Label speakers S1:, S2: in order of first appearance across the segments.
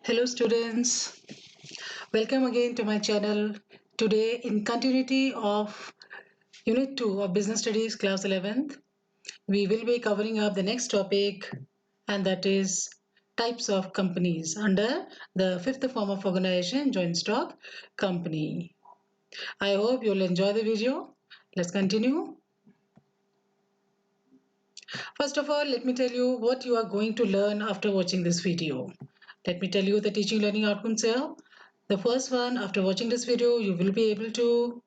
S1: Hello students, welcome again to my channel. Today in continuity of Unit 2 of Business Studies class 11th, we will be covering up the next topic and that is types of companies under the fifth form of organization, joint stock company. I hope you'll enjoy the video. Let's continue. First of all, let me tell you what you are going to learn after watching this video. Let me tell you the teaching learning outcomes here. The first one, after watching this video, you will be able to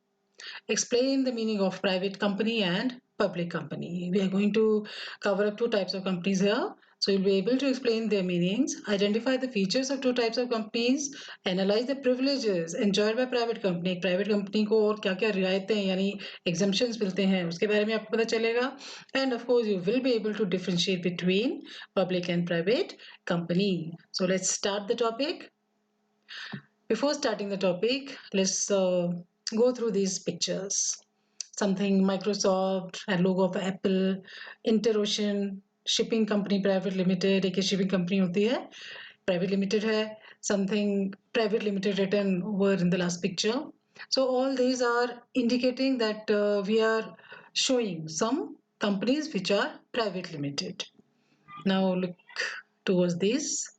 S1: explain the meaning of private company and public company. We are going to cover up two types of companies here. So you'll be able to explain their meanings, identify the features of two types of companies, analyze the privileges enjoyed by private company. Private company को और क्या-क्या रियायतें यानी exemptions मिलते हैं उसके बारे में आपको पता चलेगा. And of course you will be able to differentiate between public and private company. So let's start the topic. Before starting the topic, let's go through these pictures. Something Microsoft, a logo of Apple, InterOcean, shipping company private limited, एक shipping company होती है, private limited है, something private limited written over in the last picture. So all these are indicating that we are showing some companies which are private limited. Now look towards these.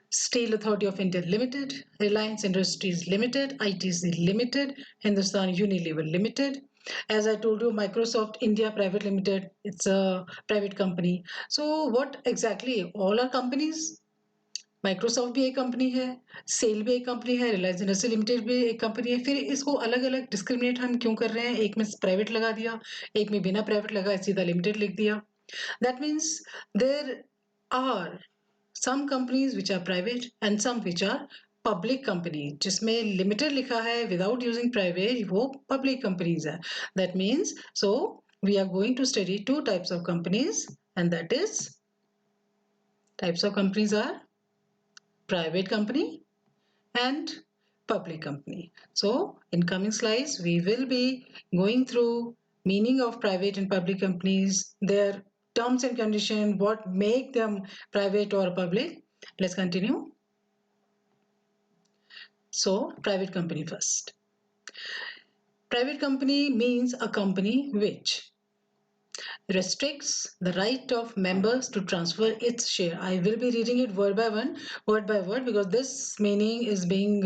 S1: Steel Authority of India Limited, Reliance Industries Limited, ITC Limited, Hindustan Unilever Limited. As I told you, Microsoft India Private Limited, it's a private company. So what exactly? All are companies? Microsoft भी एक company है, cell भी एक company है, Reliance industry limited भी एक company है. फिर इसको अलग अलग डिस्क्रिमिनेट हम क्यों कर रहे हैं? एक में प्राइवेट लगा दिया, एक में बिना प्राइवेट लगा सीधा लिमिटेड लिख दिया. That means there are some companies which are private and some which are public company. जिसमें limited लिखा है without using private वो public companies है. That means so we are going to study two types of companies and that is types of companies are private company and public company. So in coming slides we will be going through meaning of private and public companies, their terms and conditions, what make them private or public. Let's continue. So private company first. Private company means a company which restricts the right of members to transfer its share. I will be reading it word by word because this meaning is being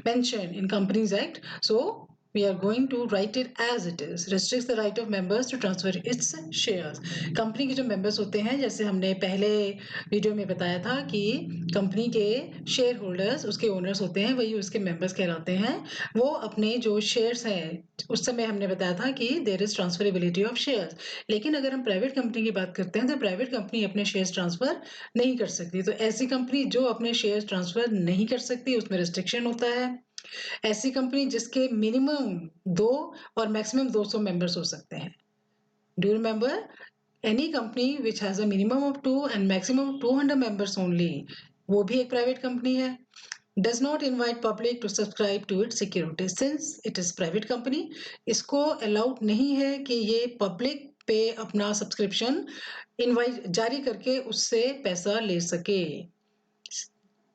S1: mentioned in Companies Act. So we are going to write it as it is. Restricts the right of members to transfer its shares. Company के जो members होते हैं, जैसे हमने पहले video में बताया था कि कंपनी के शेयर होल्डर्स उसके ओनर्स होते हैं, वही उसके members कहलाते हैं. वो अपने जो शेयर्स हैं उस समय हमने बताया था कि there is transferability of shares. लेकिन अगर हम प्राइवेट कंपनी की बात करते हैं तो प्राइवेट कंपनी अपने शेयर्स ट्रांसफर नहीं कर सकती. तो ऐसी कंपनी जो अपने शेयर्स ट्रांसफर नहीं कर सकती उसमें रिस्ट्रिक्शन होता है. ऐसी कंपनी जिसके मिनिमम 2 और मैक्सिमम 200 मेंबर्स हो सकते हैं. Do you remember? Any company which has a minimum of 2 and maximum of 200 members only, वो भी एक प्राइवेट कंपनी है. Does not invite public to subscribe to its securities. Since it is private company, इसको allowed नहीं है कि ये public पे अपना subscription invite जारी करके उससे पैसा ले सके.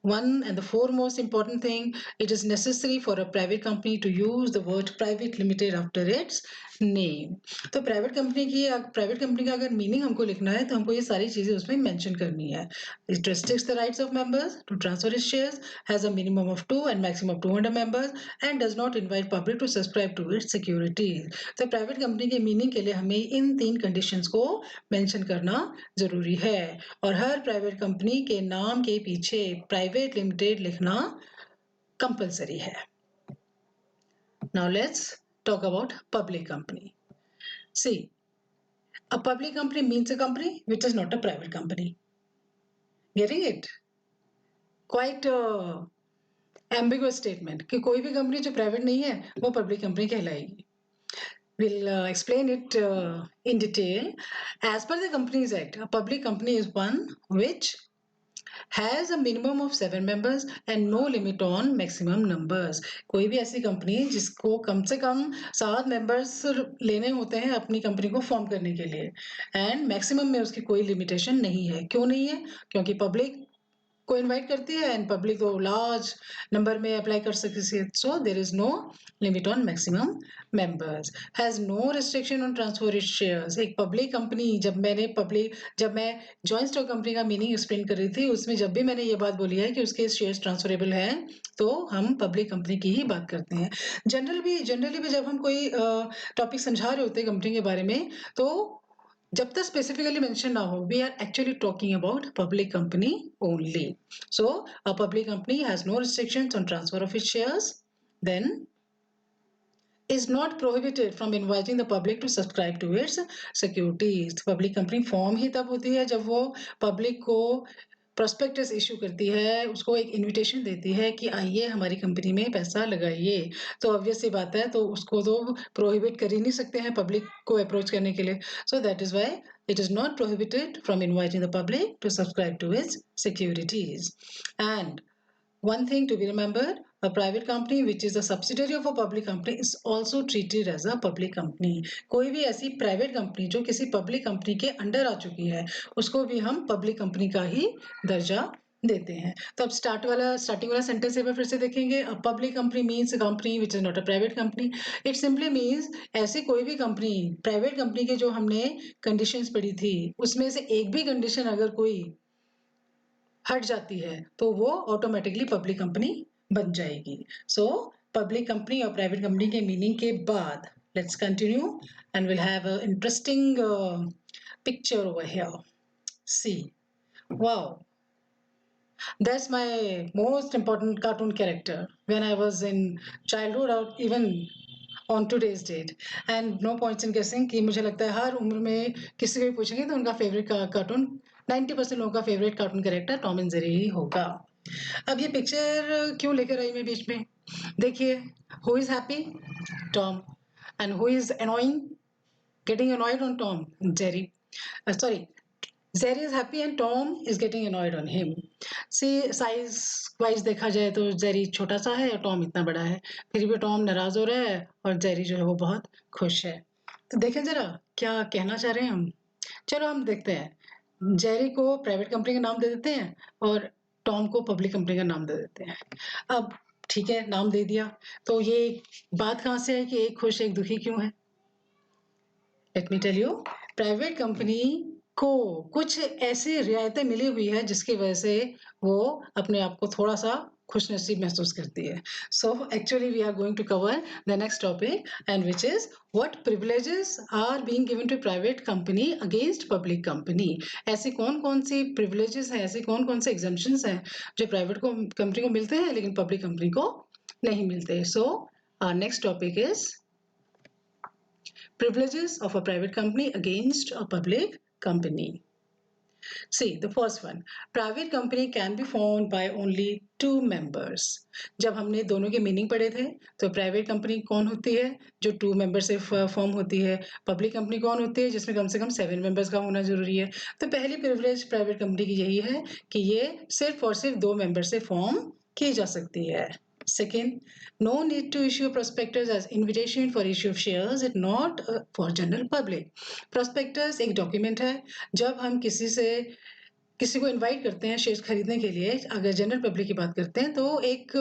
S1: One and the foremost important thing, it is necessary for a private company to use the word private limited after its name. तो प्राइवेट कंपनी का अगर मीनिंग हमको लिखना है तो हमको ये सारी चीजें उसमें मेंशन करनी है. It restricts the rights of members to transfer its shares, has a minimum of 2 and maximum of 200 members and does not invite public to subscribe to its securities. तो प्राइवेट कंपनी के meaning के लिए हमें इन 3 conditions को mention करना जरूरी है और हर प्राइवेट कंपनी के नाम के पीछे प्राइवेट लिमिटेड लिखना कंपलसरी है. Now let's talk about public company. See, a public company means a company which is not a private company. Getting it? Quite ambiguous statement कि कोई भी कंपनी जो प्राइवेट नहीं है वो पब्लिक कंपनी कहलाएगी. We'll explain it in detail. As per the Companies Act, a public company is one which has a minimum of 7 members and no limit on maximum numbers. कोई भी ऐसी company जिसको कम से कम 7 members लेने होते हैं अपनी कंपनी को फॉर्म करने के लिए एंड मैक्सिमम में उसकी कोई लिमिटेशन नहीं है. क्यों नहीं है? क्योंकि पब्लिक को इनवाइट करती है एंड पब्लिक तो लार्ज नंबर में अप्लाई कर सकती है. So there is no limit on maximum members. Has no restriction on transfer it shares. एक पब्लिक कंपनी, जब मैं जॉइंट स्टॉक कंपनी का मीनिंग एक्सप्लेन कर रही थी, उसमें जब भी मैंने ये बात बोली है कि उसके शेयर्स ट्रांसफरेबल है, तो हम पब्लिक कंपनी की ही बात करते हैं. जनरली भी जब हम कोई टॉपिक समझा रहे होते हैं कंपनी के बारे में, तो जब तक स्पेसिफिकली मेंशन ना हो, we are actually talking about public company only. So a public company has no restrictions on transfer of its shares, then is not prohibited from inviting the public to subscribe to its securities. Public company form ही तब होती है जब वो public को prospectus issue करती है, उसको एक इनविटेशन देती है कि आइए हमारी कंपनी में पैसा लगाइए. तो ऑब्वियस सी बात है, तो उसको तो प्रोहिबिट कर ही नहीं सकते हैं पब्लिक को अप्रोच करने के लिए. So that is why it is not prohibited from inviting the public to subscribe to its securities. And one thing to be remembered, a private company which is a subsidiary of a public company is also treated as a public company. कोई भी ऐसी private company जो किसी public company के under आ चुकी है, उसको भी हम पब्लिक कंपनी का ही दर्जा देते हैं. तो अब स्टार्टिंग वाला सेंटेंस एक बार फिर से देखेंगे. अ public company means a company which is not a private company. It simply means ऐसी कोई भी कंपनी, प्राइवेट कंपनी के जो हमने कंडीशंस पढ़ी थी, उसमें से एक भी कंडीशन अगर कोई हट जाती है तो वो ऑटोमेटिकली पब्लिक कंपनी बन जाएगी. सो पब्लिक कंपनी और प्राइवेट कंपनी के मीनिंग के बाद let's continue and will have a interesting picture over here. See, wow, that's my most important cartoon character when I was in childhood or even on today's date. And no points in guessing कि मुझे लगता है हर उम्र में किसी को भी पूछेंगे तो उनका फेवरेट कार्टून, 90% लोगों का favourite cartoon character Tom and Jerry ही होगा. अब ये पिक्चर क्यों लेकर आई मैं बीच में? देखिए, who is happy? Tom. And who is annoying, getting annoyed on Tom? Jerry. Sorry, Jerry is happy and Tom is getting annoyed on him. See, size wise देखा जाए तो जेरी छोटा सा है और टॉम इतना बड़ा है, फिर भी टॉम नाराज हो रहा है और जेरी जो है वो बहुत खुश है. तो देखें जरा क्या कहना चाह रहे हैं हम. चलो हम देखते हैं. जेरी को प्राइवेट कंपनी का नाम दे देते हैं और टॉम को पब्लिक कंपनी का नाम दे देते हैं. अब ठीक है, नाम दे दिया, तो ये बात कहाँ से है कि एक खुश एक दुखी क्यों है? Let me tell you. Private company को कुछ ऐसी रियायतें मिली हुई है जिसकी वजह से वो अपने आप को थोड़ा सा खुश नसीब महसूस करती है. So actually we are going to cover the next topic and which is what privileges are being given to private company against public company. ऐसी कौन कौन सी प्रिविलेजेस हैं, ऐसे कौन कौन से एग्जम्पशंस हैं जो प्राइवेट कंपनी को मिलते हैं लेकिन पब्लिक कंपनी को नहीं मिलते. So our next topic is privileges of a private company against a public company. See, the first one, private company can be formed by only two members. जब हमने दोनों के मीनिंग पढ़े थे तो प्राइवेट कंपनी कौन होती है? जो 2 मेंबर से फॉर्म होती है. पब्लिक कंपनी कौन होती है? जिसमें कम से कम 7 मेंबर्स का होना जरूरी है. तो पहली प्रिविलेज प्राइवेट कंपनी की यही है कि ये सिर्फ और सिर्फ 2 मेंबर से फॉर्म की जा सकती है. Second, no need to issue prospectus as invitation for issue of shares, it not for general public. Prospectus एक डॉक्यूमेंट है. जब हम किसी को इनवाइट करते हैं शेयर्स खरीदने के लिए, अगर जनरल पब्लिक की बात करते हैं तो एक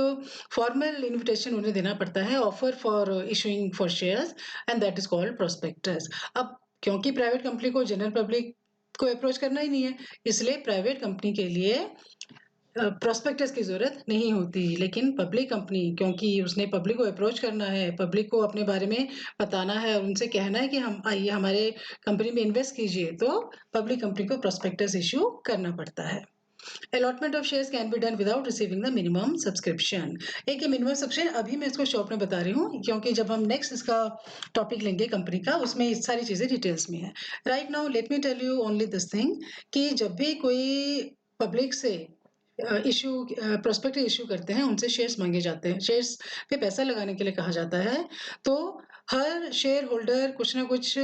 S1: फॉर्मल इनविटेशन उन्हें देना पड़ता है, offer for issuing for shares, and that is called prospectus. अब क्योंकि प्राइवेट कंपनी को जनरल पब्लिक को अप्रोच करना ही नहीं है, इसलिए प्राइवेट कंपनी के लिए प्रोस्पेक्टस की जरूरत नहीं होती. लेकिन पब्लिक कंपनी, क्योंकि उसने पब्लिक को अप्रोच करना है, पब्लिक को अपने बारे में बताना है और उनसे कहना है कि हम आइए हमारे कंपनी में इन्वेस्ट कीजिए, तो पब्लिक कंपनी को प्रोस्पेक्टस इशू करना पड़ता है. Allotment of shares can be done without receiving the minimum subscription. एक मिनिमम सब्सक्रिप्शन अभी मैं इसको शॉर्ट में बता रही हूँ, क्योंकि जब हम नेक्स्ट इसका टॉपिक लेंगे कंपनी का, उसमें ये सारी चीजें डिटेल्स में है. Right now let me tell you only this thing कि जब भी कोई पब्लिक से इशू प्रोस्पेक्टिव इशू करते हैं, उनसे शेयर्स मांगे जाते हैं, शेयर्स पे पैसा लगाने के लिए कहा जाता है, तो हर शेयर होल्डर कुछ ना कुछ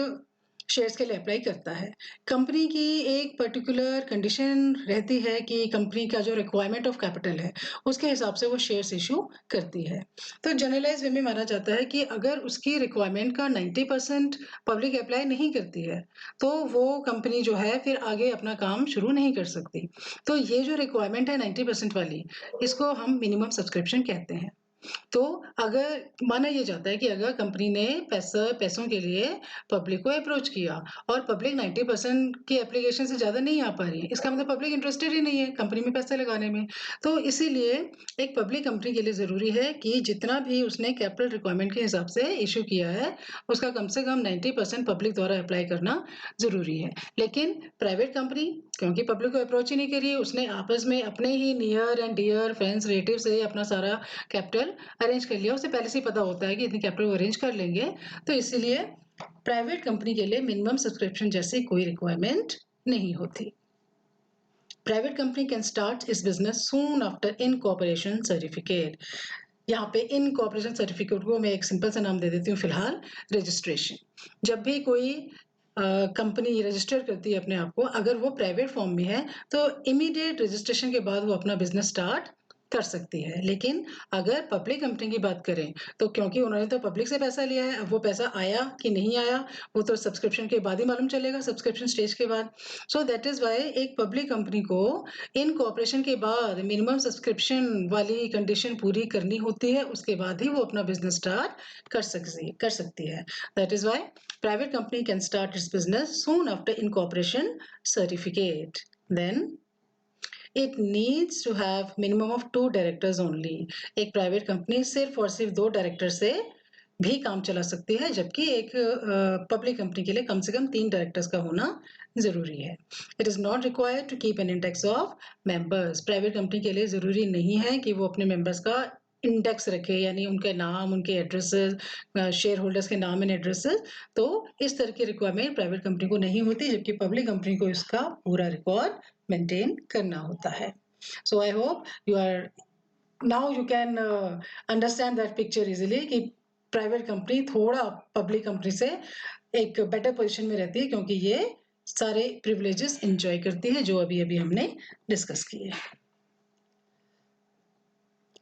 S1: शेयर्स के लिए अप्लाई करता है। कंपनी की एक पर्टिकुलर कंडीशन रहती है कि कंपनी का जो रिक्वायरमेंट ऑफ कैपिटल है, उसके हिसाब से वो शेयर्स इश्यू करती है। तो जनरलाइज़ वे में माना जाता है कि अगर उसकी रिक्वायरमेंट का 90% पब्लिक अप्लाई नहीं करती है, तो वो कंपनी जो है फिर आगे अपना काम शुरू नहीं कर सकती। तो ये जो रिक्वायरमेंट है 90% वाली, इसको हम मिनिमम सब्सक्रिप्शन कहते हैं। तो अगर माना ये जाता है कि अगर कंपनी ने पैसों के लिए पब्लिक को अप्रोच किया और पब्लिक 90% की एप्लीकेशन से ज़्यादा नहीं आ पा रही है, इसका मतलब पब्लिक इंटरेस्टेड ही नहीं है कंपनी में पैसे लगाने में। तो इसीलिए एक पब्लिक कंपनी के लिए ज़रूरी है कि जितना भी उसने कैपिटल रिक्वायरमेंट के हिसाब से इश्यू किया है, उसका कम से कम 90% पब्लिक द्वारा अप्लाई करना ज़रूरी है। लेकिन प्राइवेट कंपनी क्योंकि पब्लिक को अप्रोच ही नहीं करी, उसने आपस में अपने ही near and dear friends relative से अपना सारा कैपिटल अरेंज कर लिया। उसे पहले से ही पता होता है कि इतनी कैपिटल वो अरेंज कर लेंगे, तो इसीलिए प्राइवेट कंपनी के लिए मिनिमम सब्सक्रिप्शन जैसी कोई रिक्वायरमेंट नहीं होती। प्राइवेट कंपनी कैन स्टार्ट इस business soon after incorporation certificate. यहाँ पे इनकॉर्पोरेशन सर्टिफिकेट को मैं एक सिंपल सा नाम दे देती हूँ फिलहाल, रजिस्ट्रेशन। जब भी कोई कंपनी रजिस्टर करती है अपने आप को, अगर वो प्राइवेट फॉर्म में है तो इमीडिएट रजिस्ट्रेशन के बाद वो अपना बिजनेस स्टार्ट कर सकती है। लेकिन अगर पब्लिक कंपनी की बात करें तो क्योंकि उन्होंने तो पब्लिक से पैसा लिया है, अब वो पैसा आया कि नहीं आया वो तो सब्सक्रिप्शन के बाद ही मालूम चलेगा, सब्सक्रिप्शन स्टेज के बाद। सो दैट इज वाई एक पब्लिक कंपनी को इन कॉर्पोरेशन के बाद मिनिमम सब्सक्रिप्शन वाली कंडीशन पूरी करनी होती है, उसके बाद ही वो अपना बिजनेस स्टार्ट कर सकती है। That is why private company can start its business soon after incorporation certificate. Then it needs to have minimum of 2 directors only. एक प्राइवेट कंपनी सिर्फ और सिर्फ 2 डायरेक्टर से भी काम चला सकती है, जबकि एक पब्लिक कंपनी के लिए कम से कम 3 डायरेक्टर्स का होना जरूरी है। It is not required to keep an index of members. Private company के लिए जरूरी नहीं है कि वो अपने मेंबर्स का इंडेक्स रखे, यानी उनके नाम, उनके एड्रेसेस, शेयर होल्डर्स के नाम एंड एड्रेसेस। तो इस तरह की रिक्वायरमेंट प्राइवेट कंपनी को नहीं होती, जबकि पब्लिक कंपनी को इसका पूरा रिकॉर्ड मेंटेन करना होता है। So I hope you are now you can understand that picture easily कि प्राइवेट कंपनी थोड़ा पब्लिक कंपनी से एक बेटर पोजीशन में रहती है, क्योंकि ये सारे प्रिविलेजेस एंजॉय करती है जो अभी अभी हमने डिस्कस किए।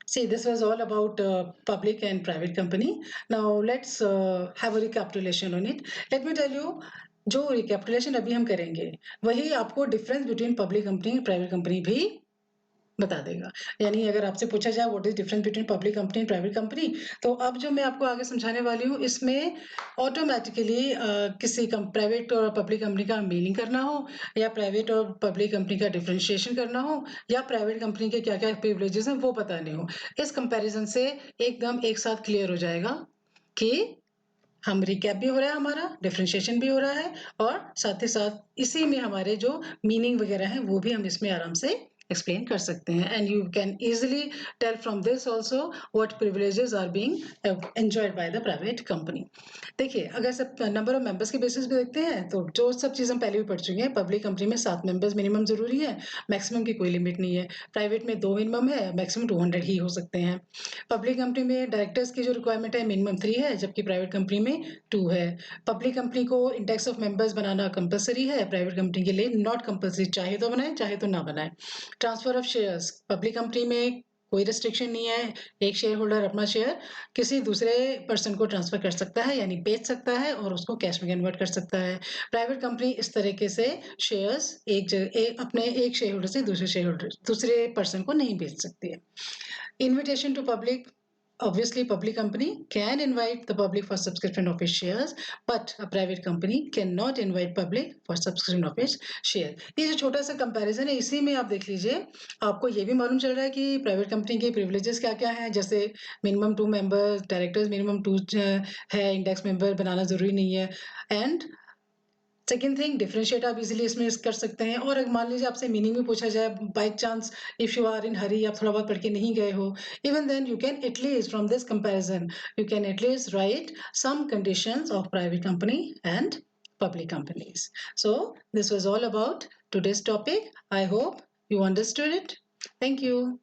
S1: See, this was all about public and private company. Now let's have a recapitulation on it. Let me tell you, जो रिकैपिटुलेशन अभी हम करेंगे वही आपको डिफरेंस बिटवीन पब्लिक कंपनी और प्राइवेट कंपनी भी बता देगा। यानी अगर आपसे पूछा जाए what is difference between public company and private company, तो अब जो मैं आपको आगे समझाने वाली हूँ इसमें ऑटोमेटिकली किसी प्राइवेट और पब्लिक कंपनी का मीनिंग करना हो, या प्राइवेट और पब्लिक कंपनी का डिफ्रेंशिएशन करना हो, या प्राइवेट कंपनी के क्या क्या प्रिविलेजेस हैं वो बताने हो, इस कंपैरिजन से एकदम एक साथ क्लियर हो जाएगा कि हम रिकैप भी हो रहा है, हमारा डिफरेंशिएशन भी हो रहा है, और साथ ही साथ इसी में हमारे जो मीनिंग वगैरह है वो भी हम इसमें आराम से एक्सप्लेन कर सकते हैं। And you can easily tell from this also what privileges are being enjoyed by the private company. देखिए, अगर सब नंबर ऑफ मेंबर्स के बेसिस पे देखते हैं तो जो सब चीज़ हम पहले भी पढ़ चुके हैं, पब्लिक कंपनी में 7 मेंबर्स मिनिमम जरूरी है, मैक्सिमम की कोई लिमिट नहीं है। प्राइवेट में 2 मिनिमम है, मैक्सिमम 200 ही हो सकते हैं। पब्लिक कंपनी में डायरेक्टर्स की जो रिक्वायरमेंट है मिनिमम 3 है, जबकि प्राइवेट कंपनी में 2 है। पब्लिक कंपनी को index of members banana compulsory है, प्राइवेट कंपनी के लिए नॉट कंपलसरी, चाहे तो बनाए चाहे तो ना बनाए। Transfer of shares public company में कोई रिस्ट्रिक्शन नहीं है, एक शेयर होल्डर अपना शेयर किसी दूसरे पर्सन को ट्रांसफर कर सकता है, यानी बेच सकता है और उसको कैश में कन्वर्ट कर सकता है। प्राइवेट कंपनी इस तरीके से शेयर्स अपने एक शेयर होल्डर से दूसरे पर्सन को नहीं बेच सकती है। Invitation to public. Obviously, public company can invite the public for subscription of its shares, but a private company cannot invite public for subscription of its share. ये जो छोटा सा कंपैरिजन है इसी में आप देख लीजिए, आपको ये भी मालूम चल रहा है कि प्राइवेट कंपनी के प्रिविलेजेस क्या क्या हैं, जैसे मिनिमम 2 मेंबर्स, डायरेक्टर्स मिनिमम 2 है, इंडेक्स मेंबर बनाना जरूरी नहीं है, एंड सेकेंड थिंग डिफरेंशिएट आप इजीली इसमें कर सकते हैं। और मान लीजिए आपसे मीनिंग भी पूछा जाए, by chance if you are in hurry, आप थोड़ा बहुत पढ़ के नहीं गए हो, even then you can at least from this comparison you can at least write some conditions of private company and public companies. So this was all about today's topic. I hope you understood it. Thank you.